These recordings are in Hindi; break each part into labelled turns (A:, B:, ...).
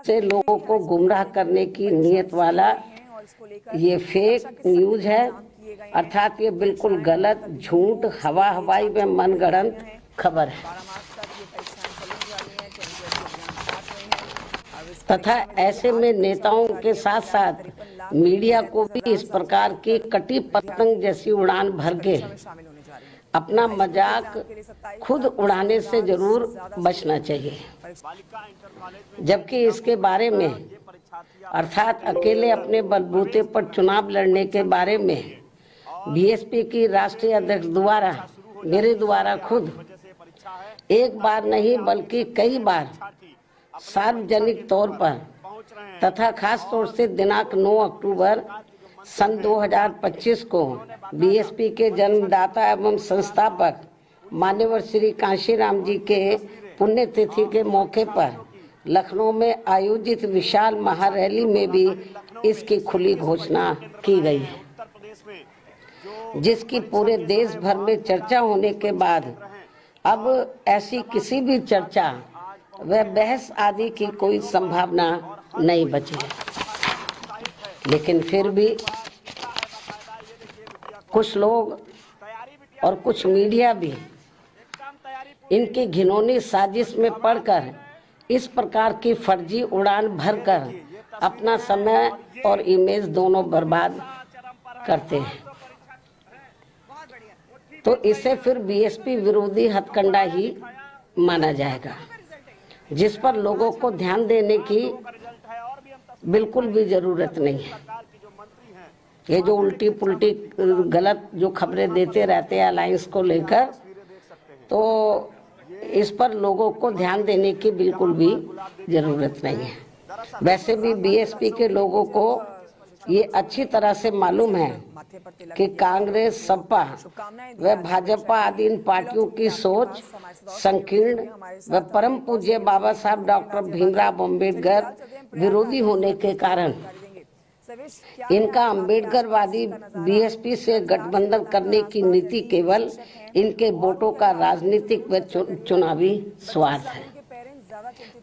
A: से लोगों को गुमराह करने की नीयत वाला ये फेक न्यूज है, अर्थात ये बिल्कुल गलत, झूठ, हवाई में मनगढ़ंत खबर है तथा ऐसे में नेताओं के साथ साथ मीडिया को भी इस प्रकार की कटी पतंग जैसी उड़ान भर के अपना मजाक खुद उड़ाने से जरूर बचना चाहिए। जबकि इसके बारे में अर्थात अकेले अपने बलबूते पर चुनाव लड़ने के बारे में बीएसपी की राष्ट्रीय अध्यक्ष द्वारा मेरे द्वारा खुद एक बार नहीं बल्कि कई बार सार्वजनिक तौर पर तथा खास तौर से दिनांक 9 अक्टूबर सन 2025 को बीएसपी के जन्मदाता एवं संस्थापक मान्यवर श्री कांशीराम जी के पुण्यतिथि के मौके पर लखनऊ में आयोजित विशाल महारैली में भी इसकी खुली घोषणा की गई है, जिसकी पूरे देश भर में चर्चा होने के बाद अब ऐसी किसी भी चर्चा व बहस आदि की कोई संभावना नहीं बची है। लेकिन फिर भी कुछ लोग और कुछ मीडिया भी इनकी घिनौनी साजिश में पड़कर इस प्रकार की फर्जी उड़ान भरकर अपना समय और इमेज दोनों बर्बाद करते हैं, तो इसे फिर बीएसपी विरोधी हथकंडा ही माना जाएगा, जिस पर लोगों को ध्यान देने की बिल्कुल भी जरूरत नहीं है। ये जो उल्टी पुल्टी गलत जो खबरें देते रहते हैं अलायंस को लेकर, तो इस पर लोगों को ध्यान देने की बिल्कुल भी जरूरत नहीं है। वैसे भी बीएसपी के लोगों को ये अच्छी तरह से मालूम है कि कांग्रेस, सपा व भाजपा आदि इन पार्टियों की सोच संकीर्ण व परम पूज्य बाबा साहब डॉक्टर भीमराव अम्बेडकर विरोधी होने के कारण इनका अम्बेडकरवादी बीएसपी से गठबंधन करने की नीति केवल इनके वोटों का राजनीतिक व चुनावी स्वार्थ है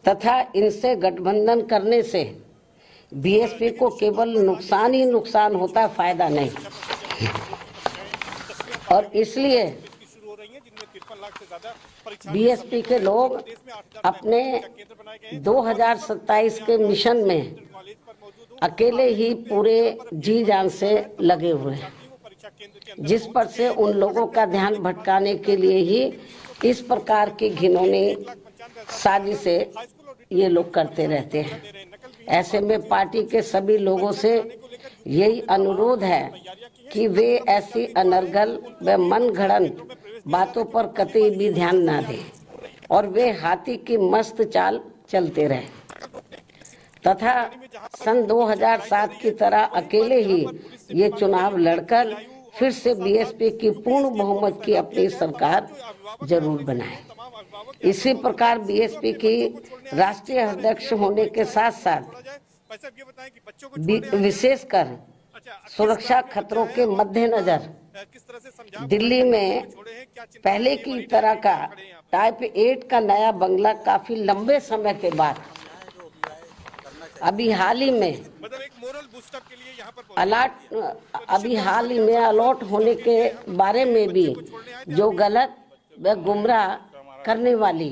A: तथा इनसे गठबंधन करने से बीएसपी को केवल नुकसान ही नुकसान होता है, फायदा नहीं। और इसलिए बीएसपी के लोग अपने 2027 के मिशन में अकेले ही पूरे जी जान से लगे हुए हैं, जिस पर से उन लोगों का ध्यान भटकाने के लिए ही इस प्रकार की घिनौनी साजिशें ये लोग करते रहते हैं। ऐसे में पार्टी के सभी लोगों से यही अनुरोध है कि वे ऐसी अनर्गल व मनगढ़ंत बातों पर कतई भी ध्यान ना दें और वे हाथी की मस्त चाल चलते रहें तथा सन 2007 की तरह अकेले ही ये चुनाव लड़कर फिर से बीएसपी की पूर्ण बहुमत की अपनी सरकार जरूर बनाए। इसी प्रकार बीएसपी की राष्ट्रीय अध्यक्ष होने के साथ साथ विशेषकर सुरक्षा खतरों के मद्देनजर दिल्ली में पहले की तरह का टाइप 8 का नया बंगला काफी लंबे समय के बाद अभी हाल ही में अलॉट होने के बारे में भी जो गलत व गुमराह करने वाली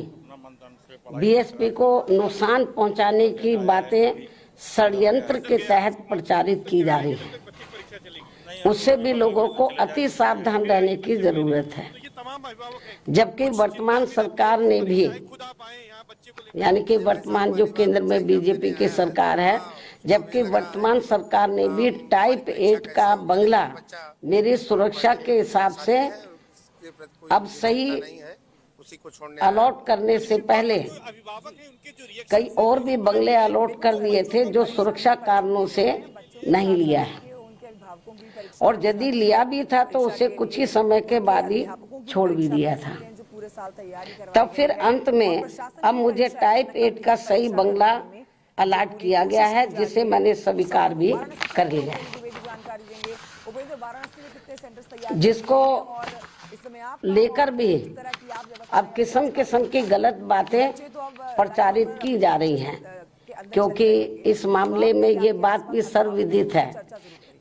A: बीएसपी को नुकसान पहुंचाने की बातें षड्यंत्र के तहत प्रचारित की जा रही है, उससे भी लोगों को अति सावधान रहने की जरूरत है। जबकि वर्तमान सरकार ने भी, यानी कि वर्तमान जो केंद्र में बीजेपी की सरकार है, जबकि वर्तमान सरकार ने भी टाइप 8 का बंगला मेरी सुरक्षा के हिसाब से अब सही अलॉट करने से पहले कई और भी बंगले अलॉट कर दिए थे जो सुरक्षा कारणों से नहीं लिया है, और यदि लिया भी था तो उसे कुछ ही समय के बाद ही छोड़ भी दिया था। तब फिर अंत में अब मुझे टाइप 8 का सही बंगला अलॉट किया गया है, जिसे मैंने स्वीकार भी कर लिया है, जिसको लेकर भी अब किस्म किस्म की गलत बातें प्रचारित की जा रही हैं। क्योंकि इस मामले में ये बात भी सर्वविदित है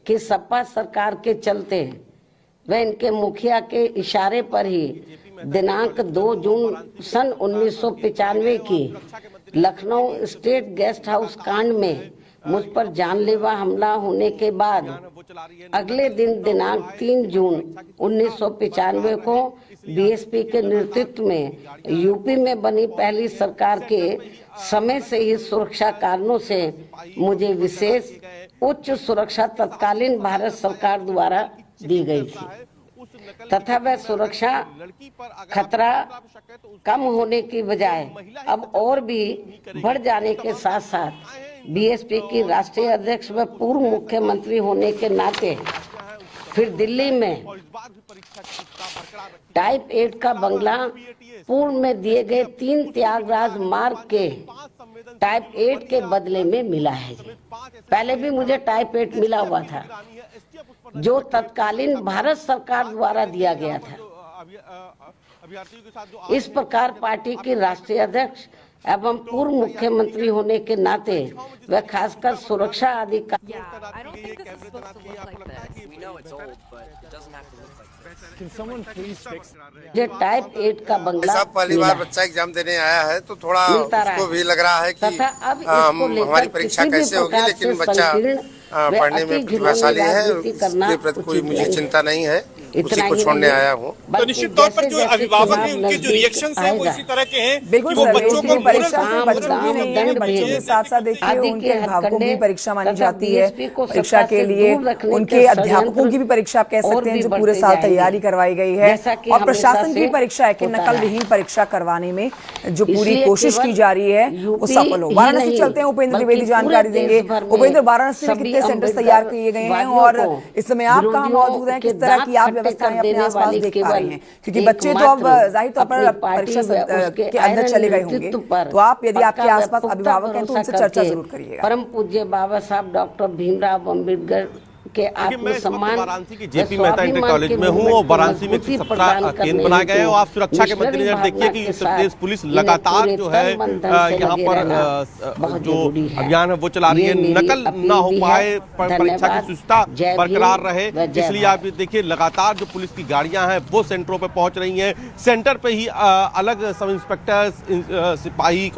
A: कि सपा सरकार के चलते व इनके मुखिया के इशारे पर ही दिनांक 2 जून सन 1995 की लखनऊ स्टेट गेस्ट हाउस कांड में मुझ पर जानलेवा हमला होने के बाद अगले दिन दिनांक 3 जून 1995 को बीएसपी के नेतृत्व में यूपी में बनी पहली सरकार के समय से ही सुरक्षा कारणों से मुझे विशेष उच्च सुरक्षा तत्कालीन भारत सरकार द्वारा दी गई थी तथा वह सुरक्षा खतरा कम होने की बजाय अब और भी बढ़ जाने के साथ साथ बीएसपी की राष्ट्रीय अध्यक्ष व पूर्व मुख्यमंत्री होने के नाते फिर दिल्ली में टाइप 8 का बंगला पूर्व में दिए गए 3 त्यागराज मार्ग के टाइप 8 के बदले में मिला है। पहले भी मुझे टाइप 8 मिला हुआ था जो तत्कालीन भारत सरकार द्वारा दिया गया था। इस प्रकार पार्टी की राष्ट्रीय अध्यक्ष एवं पूर्व मुख्यमंत्री होने के नाते वह खासकर सुरक्षा अधिकारी जो टाइप 8 का बंगला
B: पहली बार बच्चा एग्जाम देने आया है तो थोड़ा उसको भी लग रहा है कि हमारी परीक्षा कैसे होगी, लेकिन बच्चा पढ़ने में प्रतिभाशाली है, उसके प्रति कोई मुझे चिंता नहीं है, उसी को छोड़ने आया हूँ।
C: तो निश्चित तौर पर जो अभिभावक हैं उनके जो रिएक्शन है वो इसी तरह के हैं
D: बिल्कुल
C: कि वो बच्चों को
D: परीक्षा से बच्चों भी नहीं है, बच्चों के साथ साथ देखिए उनके अभिभावकों की परीक्षा मानी जाती है। परीक्षा के लिए उनके अध्यापकों की भी परीक्षा आप कह सकते हैं जो पूरे साल तैयारी करवाई गई है, और प्रशासन की परीक्षा है कि नकल विहीन परीक्षा करवाने में जो पूरी कोशिश की जा रही है वो सफल हो। वाराणसी चलते हैं, उपेंद्र द्विवेदी जानकारी देंगे। उपेंद्र, वाराणसी में कितने सेंटर्स तैयार किए गए हैं और इस समय आप कहाँ मौजूद हैं, किस तरह की आप व्यवस्थाएं अपने आसपास देख पा रही हैं, क्योंकि बच्चे तो अब जाहिर तौर पर परीक्षा के अंदर चले गए होंगे, तो आप यदि आपके आसपास अभिभावक हैं तो उनसे चर्चा जरूर करिएगा।
A: परम पूज्य बाबा साहब डॉक्टर भीमराव अम्बेडकर के आत्मसम्मान
C: वाराणसी की जेपी मेहता इंटर कॉलेज में हूँ और वाराणसी में 17 केंद्र बनाए गए हैं और आप सुरक्षा के मद्देनजर देखिए कि उत्तर प्रदेश पुलिस लगातार जो है यहाँ पर जो अभियान है वो चला रही है, नकल ना हो पाए, परीक्षा की शुचिता बरकरार रहे, इसलिए आप देखिए लगातार जो पुलिस की गाड़ियां हैं वो सेंटरों पर पहुंच रही हैं। सेंटर पे ही अलग सब इंस्पेक्टर, सिपाही